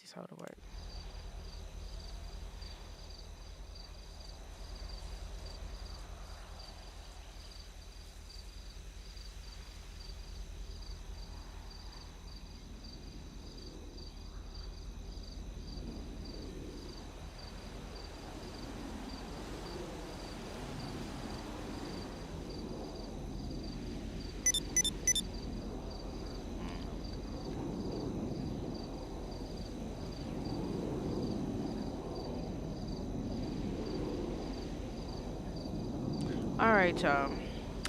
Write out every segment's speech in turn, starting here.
This how to work. All right, y'all.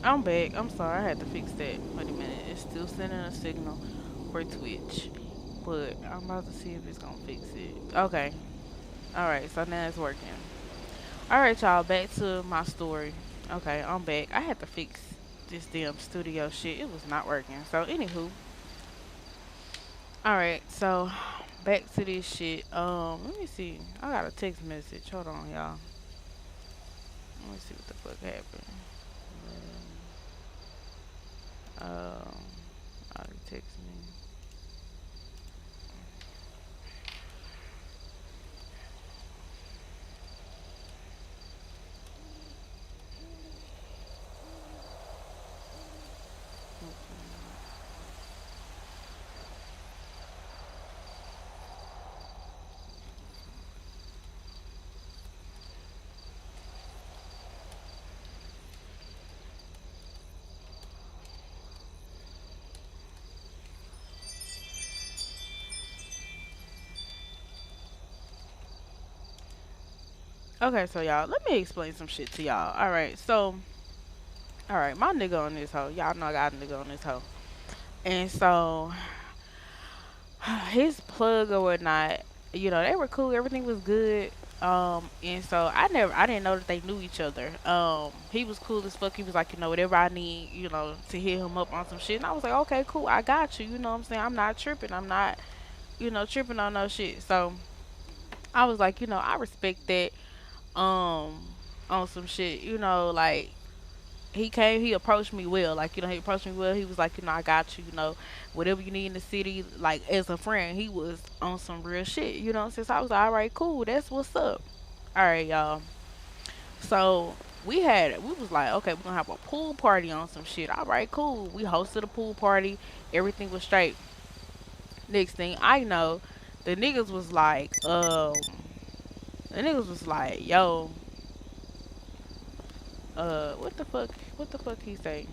I'm back. I'm sorry, I had to fix that. Wait a minute. It's still sending a signal for Twitch, but I'm about to see if it's gonna fix it. Okay. All right. So now it's working. All right, y'all. Back to my story. Okay, I'm back. I had to fix this damn studio shit. It was not working. So anywho, all right. So back to this shit. Let me see. I got a text message. Hold on, y'all. Let me see what the fuck happened. Um, already text me. Okay, so y'all, let me explain some shit to y'all. All right, so, all right, my nigga on this hoe. Y'all know I got a nigga on this hoe. And so, his plug or whatnot, they were cool. Everything was good. And so I didn't know that they knew each other. He was cool as fuck. He was like, whatever I need, to hit him up on some shit. And I was like, okay, cool, I got you. You know what I'm saying? I'm not tripping. I'm not, tripping on no shit. So I was like, I respect that. On some shit, like he approached me well, like he approached me well. He was like, I got you, whatever you need in the city, like as a friend. He was on some real shit, what I'm saying? So I was like, all right, cool, that's what's up. All right, y'all. So we was like, okay, we're gonna have a pool party on some shit. All right, cool. We hosted a pool party. Everything was straight. Next thing I know, the niggas was like, yo, what the fuck he say?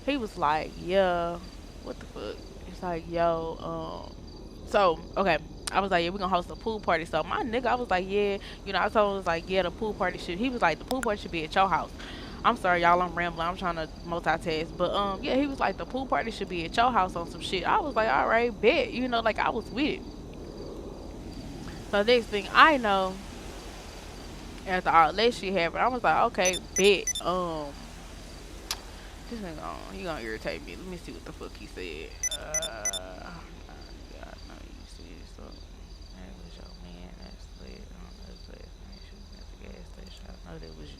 He was like, yeah, what the fuck? It's like, yo, so okay. I was like, yeah, we gonna host a pool party. So my nigga, I was like, yeah, I told him, I was like, yeah, the pool party should. He was like, the pool party should be at your house. I'm sorry, y'all, I'm rambling. I'm trying to multitask, but yeah, he was like, the pool party should be at your house on some shit. I was like, all right, bet, like I was with it. So next thing I know, after all that shit happened, I was like, okay, bet. This nigga he gonna irritate me. Let me see what the fuck he said. Yeah, I know you see it. So, that was your man that slid on the last night shooting at the gas station. I know that was you.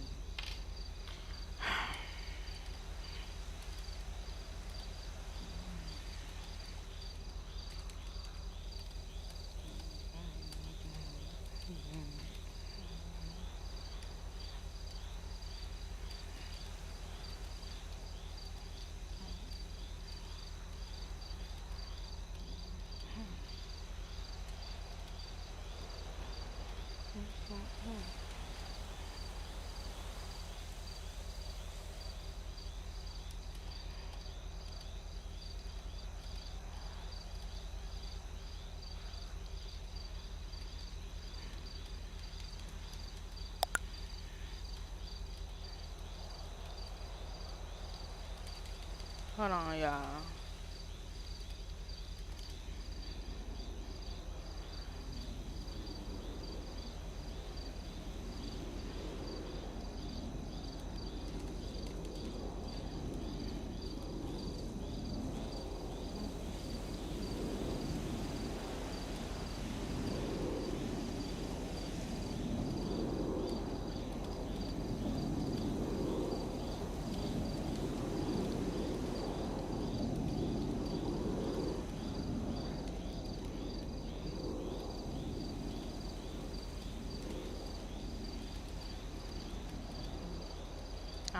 Hold on, y'all.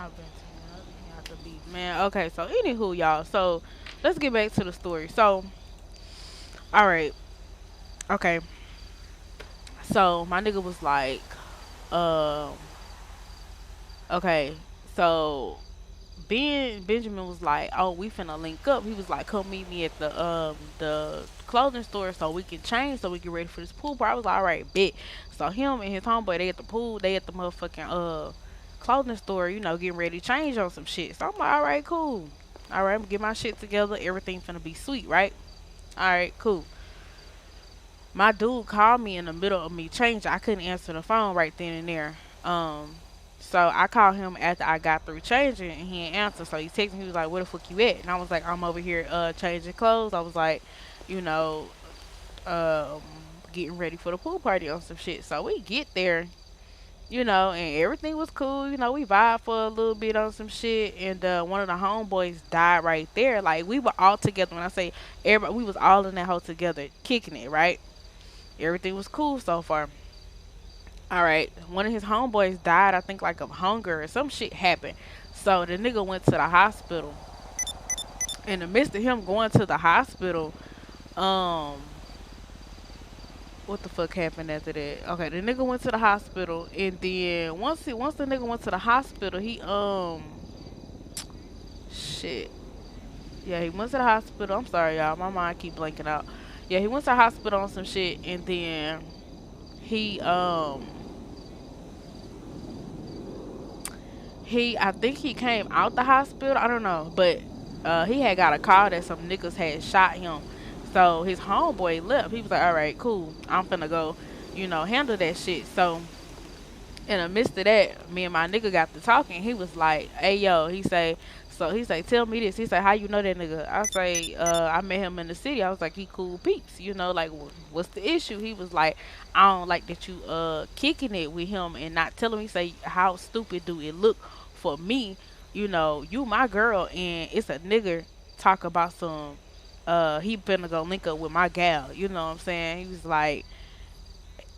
I've been to another out the beat, man. Okay, so anywho, y'all. So let's get back to the story. So, all right, okay. So my nigga was like, um, okay. So Benjamin was like, "Oh, we finna link up." He was like, "Come meet me at the clothing store so we can change, so we get ready for this pool party." I was like, "All right, bet." So him and his homeboy, they at the pool, they at the motherfucking clothing store, you know, getting ready to change on some shit. So I'm like, "All right, cool. All right, I'm gonna get my shit together. Everything finna be sweet, right? All right, cool." My dude called me in the middle of me changing. I couldn't answer the phone right then and there. So I called him after I got through changing, and he didn't answer. So he texted me. He was like, "Where the fuck you at?" And I was like, "I'm over here changing clothes." I was like, you know, um, getting ready for the pool party on some shit. So we get there, you know, and everything was cool. You know, we vibed for a little bit on some shit, and one of the homeboys died right there. Like we were all together. When I say everybody, we was all in that hole together, kicking it, right? Everything was cool so far. All right, one of his homeboys died, I think, like of hunger or some shit happened. So the nigga went to the hospital. In the midst of him going to the hospital, um, what the fuck happened after that? Okay, the nigga went to the hospital, and then once the nigga went to the hospital, he shit. Yeah, he went to the hospital. I'm sorry, y'all. My mind keep blanking out. Yeah, he went to the hospital on some shit, and then he I think he came out the hospital. I don't know, but he had got a call that some niggas had shot him. So his homeboy left. He was like, "All right, cool. I'm finna go, you know, handle that shit." So in the midst of that, me and my nigga got to talking. He was like, "Hey, yo," he say, "Tell me this." He said, "How you know that nigga?" I say, "I met him in the city." I was like, "He cool peeps, you know, like what's the issue?" He was like, "I don't like that you kicking it with him and not telling me." Say, "How stupid do it look for me? You know, you my girl, and it's a nigga talk about some he finna go link up with my gal." You know what I'm saying? He was like,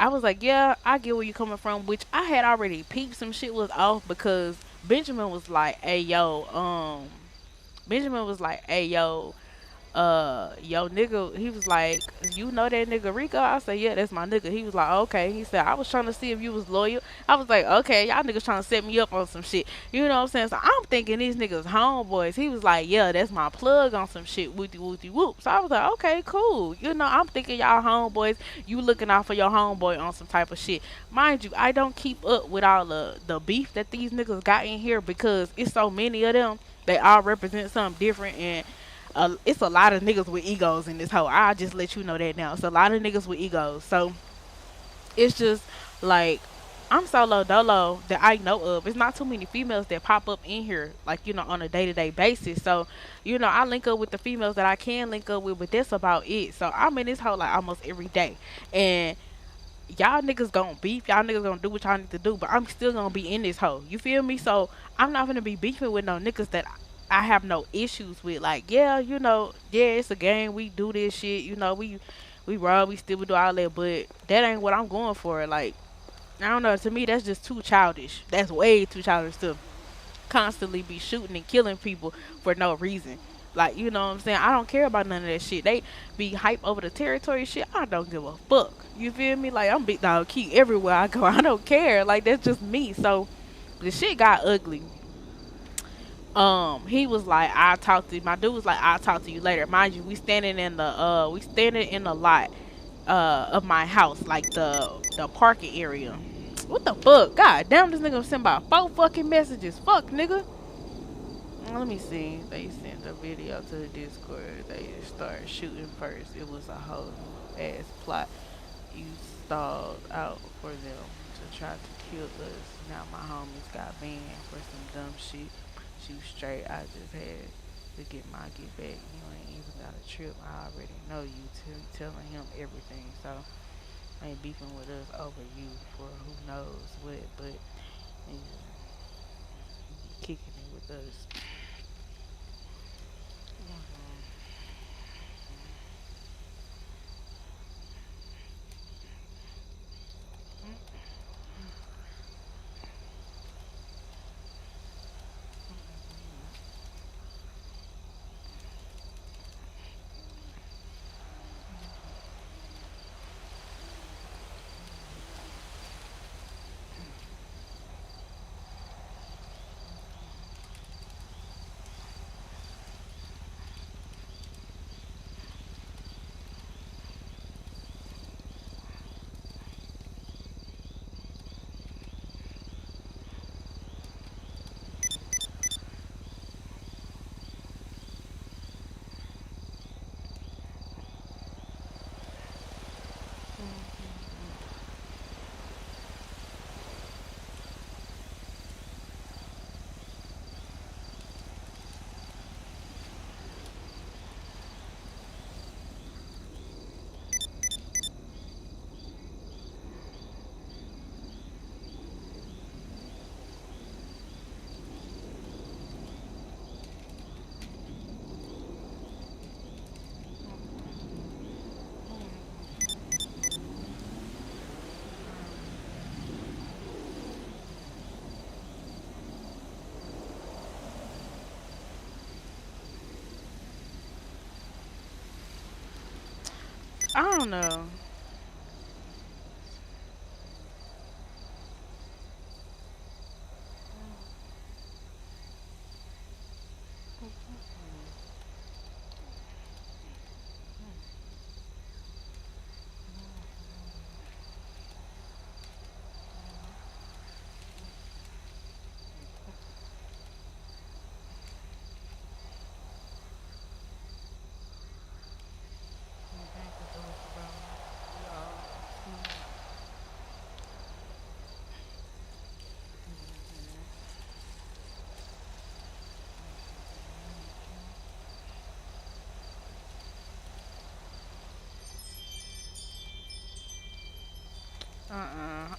I was like, "Yeah, I get where you coming from," which I had already peeped some shit was off because Benjamin was like, "Hey, yo, Benjamin was like, "Hey, yo, nigga," he was like, "You know that nigga Rico?" I said, "Yeah, that's my nigga." He was like, "Okay." He said, "I was trying to see if you was loyal." I was like, "Okay, y'all niggas trying to set me up on some shit." You know what I'm saying? So I'm thinking these niggas homeboys. He was like, "Yeah, that's my plug on some shit, wooty wooty whoop." So I was like, "Okay, cool." You know, I'm thinking y'all homeboys, you looking out for your homeboy on some type of shit. Mind you, I don't keep up with all the beef that these niggas got in here because it's so many of them. They all represent something different, and it's a lot of niggas with egos in this hoe. I'll just let you know that now. It's a lot of niggas with egos. So it's just like I'm solo dolo that I know of. It's not too many females that pop up in here, like, you know, on a day-to-day basis. So, you know, I link up with the females that I can link up with, but that's about it. So I'm in this hoe like almost every day. And y'all niggas gonna beef, y'all niggas gonna do what y'all need to do, but I'm still gonna be in this hoe. You feel me? So I'm not gonna be beefing with no niggas that I have no issues with. Like, yeah, you know, yeah, it's a game. We do this shit. You know, we rob, we still we do all that, but that ain't what I'm going for. Like, I don't know. To me, that's just too childish. That's way too childish to constantly be shooting and killing people for no reason. Like, you know what I'm saying? I don't care about none of that shit. They be hype over the territory shit. I don't give a fuck. You feel me? Like, I'm big dog key everywhere I go. I don't care. Like, that's just me. So the shit got ugly. He was like, "I'll talk to you." My dude was like, "I'll talk to you later." Mind you, we standing in the lot of my house, like the parking area. What the fuck? God damn, this nigga sent about 4 fucking messages. Fuck, nigga. Let me see. They sent a video to the Discord. They started shooting first. It was a whole ass plot you stalled out for them to try to kill us. Now my homies got banned for some dumb shit. Shoot straight. I just had to get my get back. You ain't even got a trip. I already know you telling him everything. So ain't beefing with us over you for who knows what, but he kicking it with us. I don't know.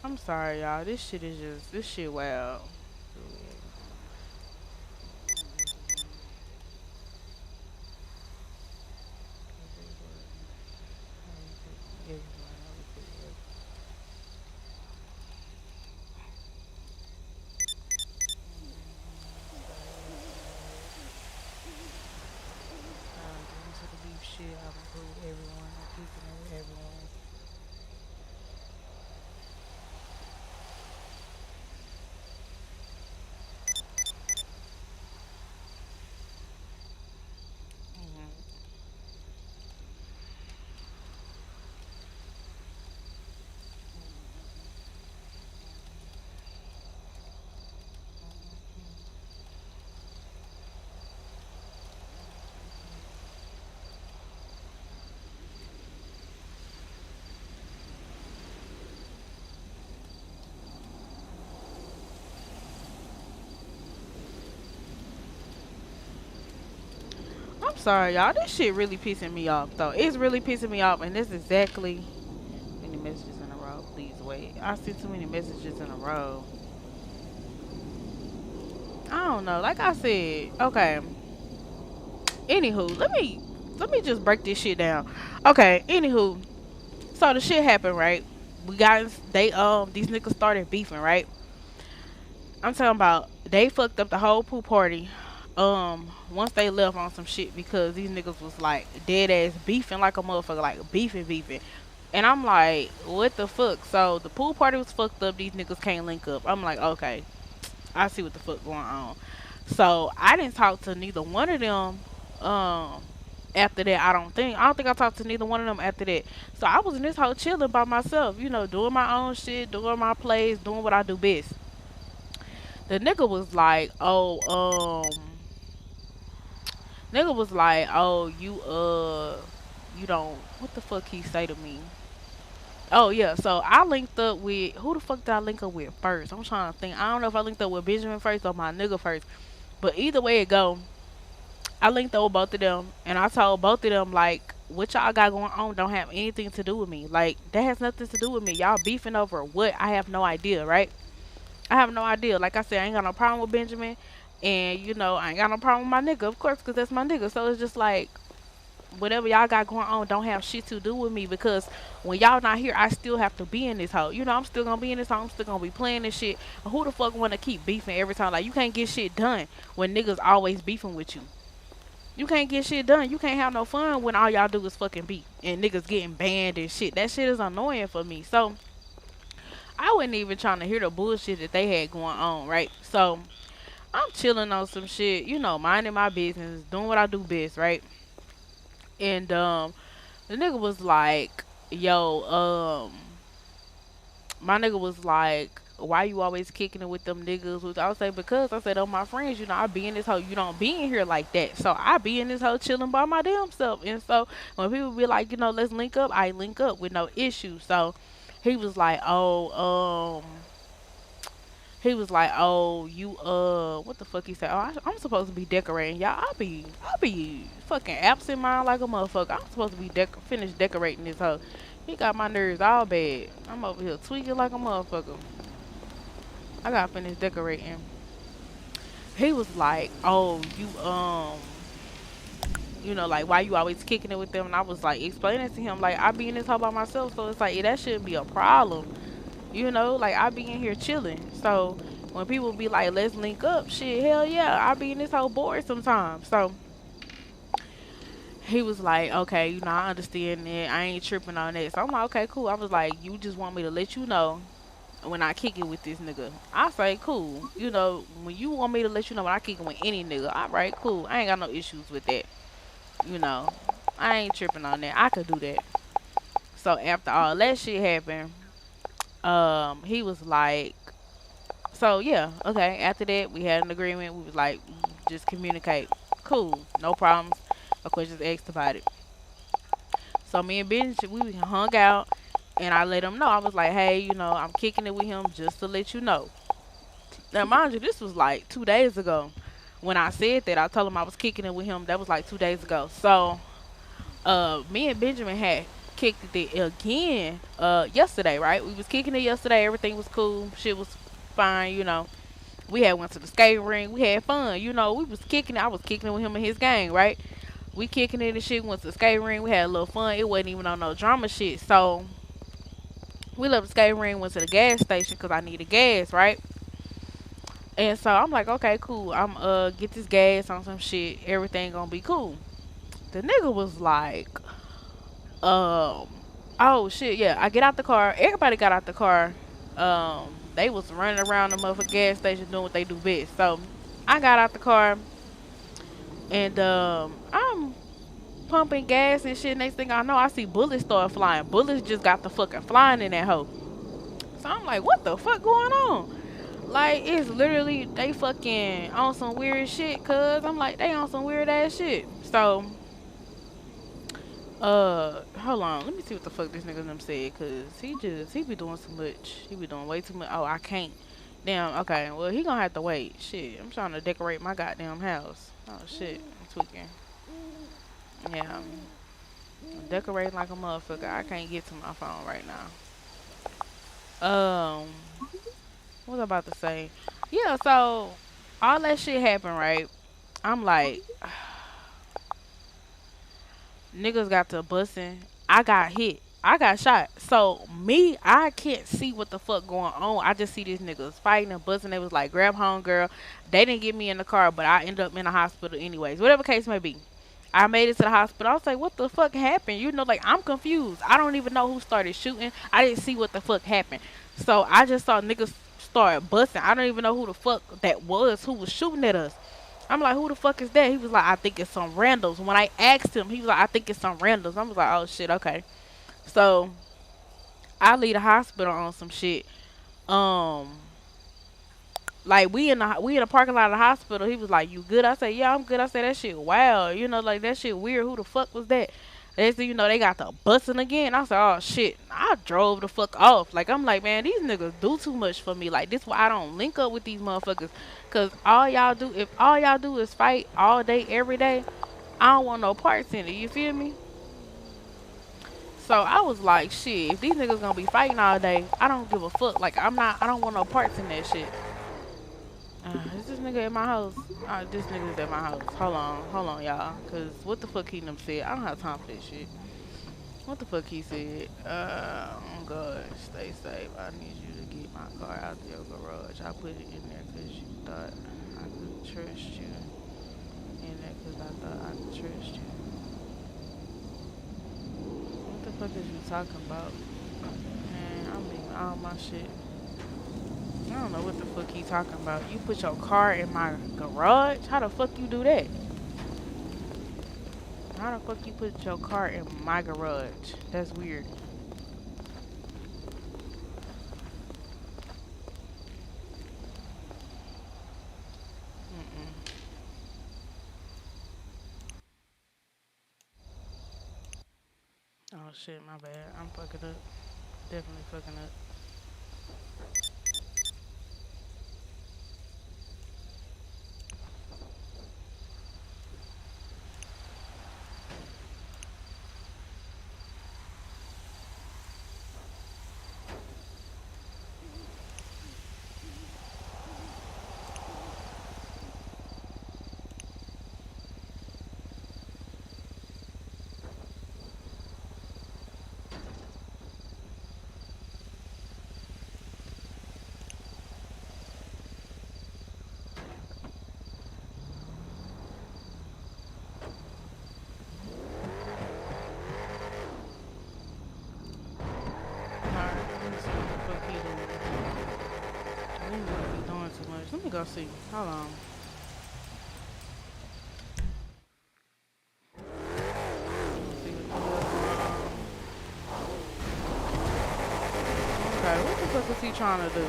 I'm sorry, y'all. This shit is just this shit wild. I'm sorry, y'all. This shit really pissing me off, though. It's really pissing me off, and this is exactly many messages in a row. Please wait. I see too many messages in a row. I don't know. Like I said, okay. Anywho, let me just break this shit down. Okay. Anywho, so the shit happened, right? We got these niggas started beefing, right? I'm talking about they fucked up the whole pool party. Once they left on some shit because these niggas was like dead ass beefing like a motherfucker, like beefing. And I'm like, what the fuck? So the pool party was fucked up. These niggas can't link up. I'm like, okay, I see what the fuck going on. So I didn't talk to neither one of them. After that, I don't think I talked to neither one of them after that. So I was in this whole chilling by myself, doing my own shit, doing my plays, doing what I do best. The nigga was like, you don't, what the fuck he say to me? Oh yeah, so I linked up with, who the fuck did I link up with first? I'm trying to think. I don't know if I linked up with Benjamin first or my nigga first. But either way it go, I linked up with both of them, and I told both of them, like, what y'all got going on don't have anything to do with me. Like, that has nothing to do with me. Y'all beefing over what? I have no idea, right? I have no idea. Like I said, I ain't got no problem with Benjamin. And, I ain't got no problem with my nigga, of course, because that's my nigga. So it's just like, whatever y'all got going on don't have shit to do with me, because when y'all not here, I still have to be in this hoe. I'm still gonna be in this hoe. I'm still gonna be playing this shit. Who the fuck wanna keep beefing every time? Like, you can't get shit done when niggas always beefing with you. You can't get shit done. You can't have no fun when all y'all do is fucking beef and niggas getting banned and shit. That shit is annoying for me. So I wasn't even trying to hear the bullshit that they had going on, right? So I'm chilling on some shit, minding my business, doing what I do best, right? And the nigga was like, yo, my nigga was like, why you always kicking it with them niggas? Which I was like, because I said, oh, my friends, I be in this hoe. You don't be in here like that. So I be in this hoe chilling by my damn self. And so when people be like, let's link up, I link up with no issue. So he was like, you, what the fuck he said? Oh, I'm supposed to be decorating. Y'all, I'll be fucking absent mind like a motherfucker. I'm supposed to be finish decorating this hoe. He got my nerves all bad. I'm over here tweaking like a motherfucker. I gotta finish decorating. He was like, oh, like, why you always kicking it with them? And I was like, explaining to him, like, I be in this hoe by myself. So it's like, yeah, that shouldn't be a problem. Like, I be in here chilling. So when people be like, let's link up, shit, hell yeah, I be in this whole board sometimes. So He was like, okay, I understand that. I ain't tripping on that. So I'm like, okay, cool. I was like, you just want me to let you know when I kick it with this nigga. I say, cool. When you want me to let you know when I kick it with any nigga, all right, cool. I ain't got no issues with that. You know, I ain't tripping on that. I could do that. So after all that shit happened, he was like, so yeah, okay. After that, we had an agreement. We was like, just communicate. Cool, no problems. Of course, just asked about it. So me and Ben, we hung out, and I let him know. I was like, hey, I'm kicking it with him just to let you know. Now, mind you, this was like 2 days ago. When I said that, I told him I was kicking it with him. That was like 2 days ago. So, me and Benjamin had kicked it again, yesterday, right? We was kicking it yesterday. Everything was cool. Shit was fine. We had went to the skating ring. We had fun. We was kicking it. I was kicking it with him and his gang, right? We kicking it and shit. Went to the skating ring. We had a little fun. It wasn't even on no drama shit. So we left the skating ring. Went to the gas station because I needed gas, right? And so I'm like, okay, cool. I'm get this gas on some shit. Everything gonna be cool. The nigga was like, um, oh shit, yeah. I get out the car. Everybody got out the car. They was running around the motherfucking gas station doing what they do best. So I got out the car and I'm pumping gas and shit. Next thing I know, I see bullets start flying. Bullets just got the fucking flying in that hoe. So I'm like, what the fuck going on? Like, it's literally, they fucking on some weird shit, cuz. I'm like, they on some weird ass shit. So, hold on. Let me see what the fuck this nigga them said, cuz he be doing too much. He be doing way too much. Oh, I can't. Damn, okay. Well, he gonna have to wait. Shit, I'm trying to decorate my goddamn house. Oh, shit. I'm tweaking. Yeah, I'm decorating like a motherfucker. I can't get to my phone right now. What was I about to say? Yeah, so all that shit happened, right? I'm like, niggas got to busting. I got hit. I got shot. So me, I can't see what the fuck going on. I just see these niggas fighting and busting. They was like, grab home, girl. They didn't get me in the car, but I ended up in the hospital anyways. Whatever case may be. I made it to the hospital. I was like, what the fuck happened? Like, I'm confused. I don't even know who started shooting. I didn't see what the fuck happened. So I just saw niggas start busting. I don't even know who the fuck that was who was shooting at us. I'm like, who the fuck is that? He was like, I think it's some randos. When I asked him, he was like, I think it's some randos. I was like, oh shit, okay. So I leave the hospital on some shit. Um, like we in the parking lot of the hospital. He was like, you good? I said, yeah, I'm good. I said, that shit wow. Like that shit weird. Who the fuck was that? They said, they got the busing again. I said, oh shit. I drove the fuck off. Like, I'm like, man, these niggas do too much for me. Like, this why I don't link up with these motherfuckers. Cause if all y'all do is fight all day, every day, I don't want no parts in it. You feel me? So I was like, shit, if these niggas gonna be fighting all day, I don't give a fuck. Like, I don't want no parts in that shit. Is this nigga at my house? This nigga's at my house. Hold on, y'all. Cause what the fuck he done said? I don't have time for this shit. What the fuck he said? Oh God, stay safe. I need you to get my car out of your garage. I put it in there cause you thought I could trust you. In there cause I thought I could trust you. What the fuck is you talking about? Man, I'm leaving all my shit. I don't know what the fuck he talking about. You put your car in my garage? How the fuck you do that? How the fuck you put your car in my garage? That's weird. Mm-mm. Oh shit, my bad. I'm fucking up. Definitely fucking up. They must be doing too much. Let me go see. Hold on. Let me see what the hell going on. Okay, what the fuck is he trying to do?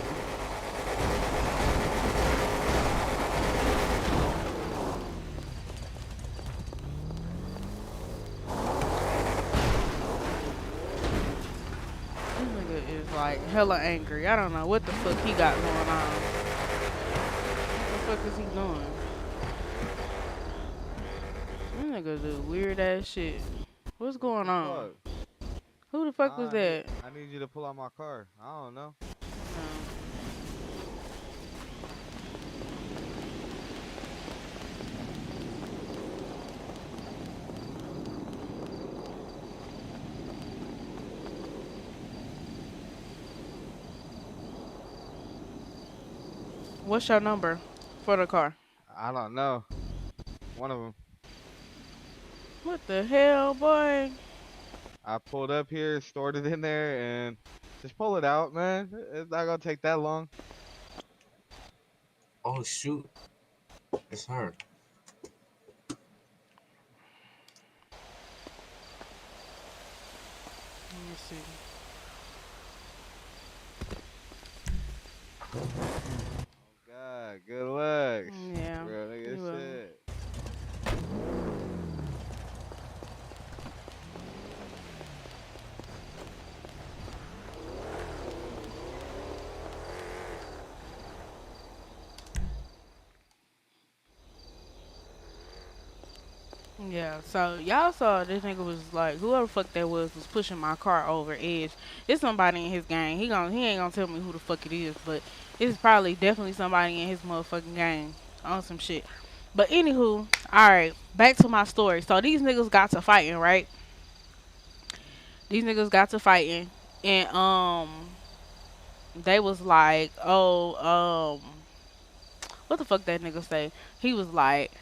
This nigga is like hella angry. I don't know what the fuck he got going on. What the fuck is he doing? This nigga do weird ass shit. What's What going the on? fuck? Who the fuck was that? I need you to pull out my car. I don't know. What's your number for the car? I don't know. One of them. What the hell, boy? I pulled up here, stored it in there, and just pull it out, man. It's not gonna take that long. Oh shoot, it's her. Let me see. God, good luck. Yeah. Real nigga You will. shit. Yeah, so y'all saw this nigga was like whoever the fuck that was pushing my car over edge. It's somebody in his gang. He ain't gonna tell me who the fuck it is, but it's probably definitely somebody in his motherfucking gang on some shit. But anywho, alright, back to my story. So these niggas got to fighting, right? These niggas got to fighting and they was like, oh, what the fuck that nigga say? He was like,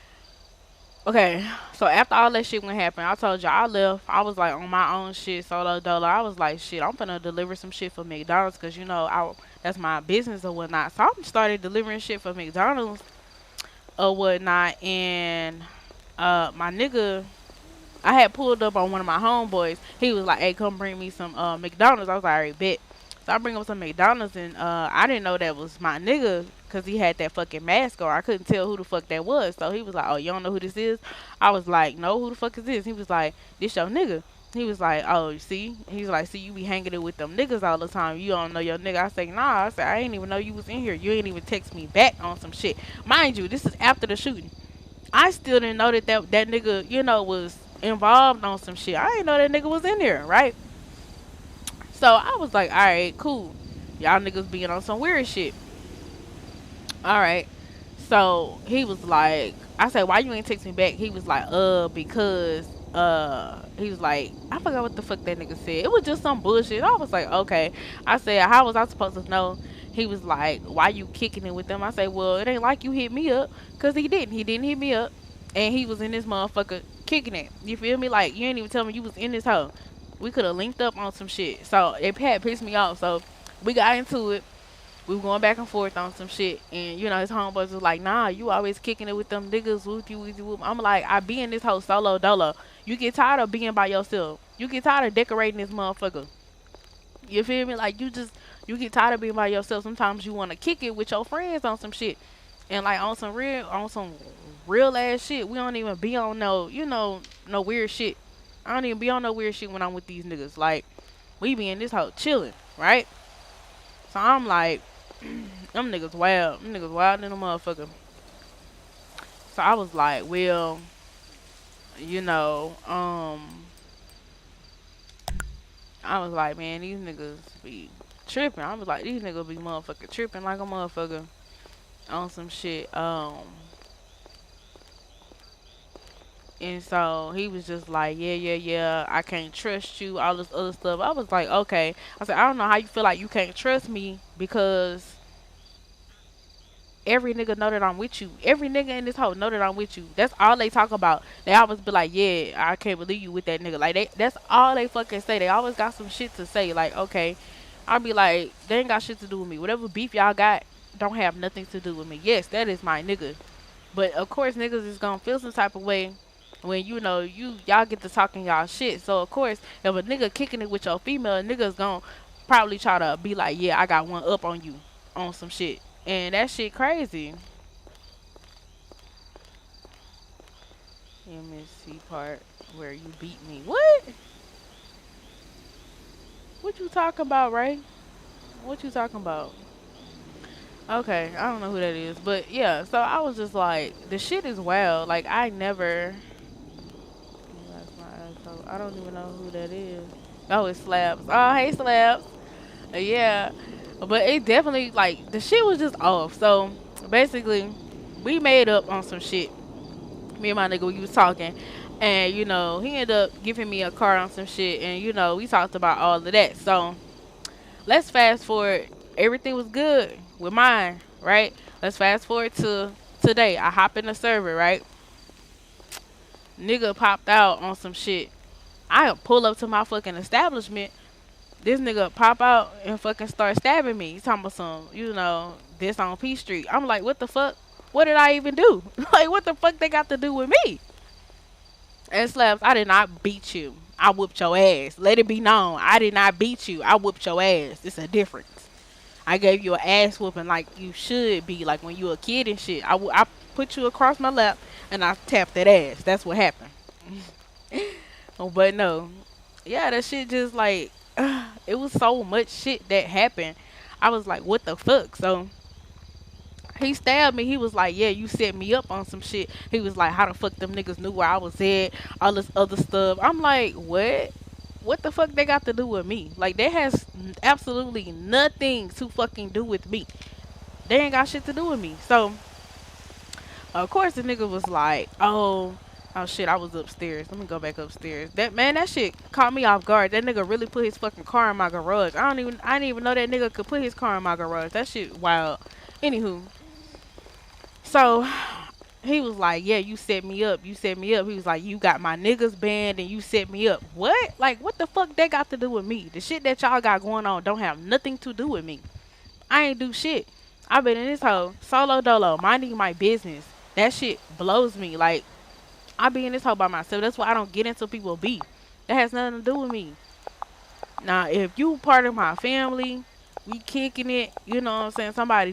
okay, so after all that shit went happen, I told y'all I left. I was like on my own shit, solo dolo. I was like, shit, I'm finna deliver some shit for McDonald's because, you know, that's my business or whatnot. So I started delivering shit for McDonald's or whatnot. And my nigga, I had pulled up on one of my homeboys. He was like, hey, come bring me some McDonald's. I was like, all right, bet. So I bring him some McDonald's, and I didn't know that was my nigga because he had that fucking mask on. I couldn't tell who the fuck that was. So he was like, oh, you don't know who this is? I was like, no, who the fuck is this? He was like, this your nigga. He was like, oh, you see? He's like, see, you be hanging it with them niggas all the time. You don't know your nigga. I say, nah. I said, I ain't even know you was in here. You ain't even text me back on some shit. Mind you, this is after the shooting. I still didn't know that nigga, you know, was involved on some shit. I didn't know that nigga was in there, right? So I was like, all right, cool. Y'all niggas being on some weird shit. All right. So he was like, I said, why you ain't text me back? He was like, because, he was like, I forgot what the fuck that nigga said. It was just some bullshit. I was like, okay. I said, how was I supposed to know? He was like, why you kicking it with them? I said, well, it ain't like you hit me up. Because he didn't. He didn't hit me up. And he was in this motherfucker kicking it. You feel me? Like, you ain't even tell me you was in this hoe. We could have linked up on some shit. So it had pissed me off. So we got into it. We were going back and forth on some shit. And, you know, his homeboys was like, nah, you always kicking it with them niggas. Whoop you, whoop you, whoop. I'm like, I be in this whole solo dolo. You get tired of being by yourself. You get tired of decorating this motherfucker. You feel me? Like, you get tired of being by yourself. Sometimes you want to kick it with your friends on some shit. And, like, on some real ass shit. We don't even be on no, you know, no weird shit. I don't even be on no weird shit when I'm with these niggas. Like, we be in this hoe chilling, right? So I'm like, them niggas wild. Them niggas wild than a motherfucker. So I was like, well, you know, I was like, man, these niggas be tripping. I was like, these niggas be motherfucking tripping like a motherfucker on some shit. And so he was just like, yeah, I can't trust you, all this other stuff. I was like, okay. I said, I don't know how you feel like you can't trust me because every nigga know that I'm with you. Every nigga in this hoe know that I'm with you. That's all they talk about. They always be like, yeah, I can't believe you with that nigga. Like, that's all they fucking say. They always got some shit to say. Like, okay. I'll be like, they ain't got shit to do with me. Whatever beef y'all got, don't have nothing to do with me. Yes, that is my nigga. But of course, niggas is gonna feel some type of way when y'all get to talking y'all shit. So of course, if a nigga kicking it with your female, niggas gonna probably try to be like, yeah, I got one up on you on some shit, and that shit crazy. MSC part where you beat me. What? What you talking about, Ray? What you talking about? Okay, I don't know who that is, but yeah. So I was just like, the shit is wild. Like I never. That's my asshole. I don't even know who that is. Oh, it's Slabs. Oh, hey Slabs. Yeah, but it definitely like the shit was just off. So basically, we made up on some shit. Me and my nigga, we was talking, and he ended up giving me a card on some shit, and we talked about all of that. So let's fast forward. Everything was good with mine, right? Let's fast forward to today. I hop in the server, right? Nigga popped out on some shit. I pull up to my fucking establishment. This nigga pop out and fucking start stabbing me. He's talking about some, this on P Street. I'm like, what the fuck? What did I even do? Like, what the fuck they got to do with me? And Slabs, I did not beat you. I whooped your ass. Let it be known. I did not beat you. I whooped your ass. It's a difference. I gave you an ass whooping like you should be, like when you a kid and shit. I put you across my lap and I tapped that ass. That's what happened. Oh, but no. Yeah, that shit just like, it was so much shit that happened. I was like, what the fuck? So he stabbed me. He was like, yeah, you set me up on some shit. He was like, how the fuck them niggas knew where I was at? All this other stuff. I'm like, what? What the fuck they got to do with me? Like, that has absolutely nothing to fucking do with me. They ain't got shit to do with me. So, of course, the nigga was like, oh shit, I was upstairs. Let me go back upstairs. That shit caught me off guard. That nigga really put his fucking car in my garage. I didn't even know that nigga could put his car in my garage. That shit wild. Anywho, so he was like, yeah, you set me up. You set me up. He was like, you got my niggas banned and you set me up. What? Like, what the fuck that got to do with me? The shit that y'all got going on don't have nothing to do with me. I ain't do shit. I been in this hoe solo dolo, minding my business. That shit blows me. Like, I be in this hoe by myself. That's why I don't get into people beef. That has nothing to do with me. Now, if you part of my family, we kicking it, you know what I'm saying? Somebody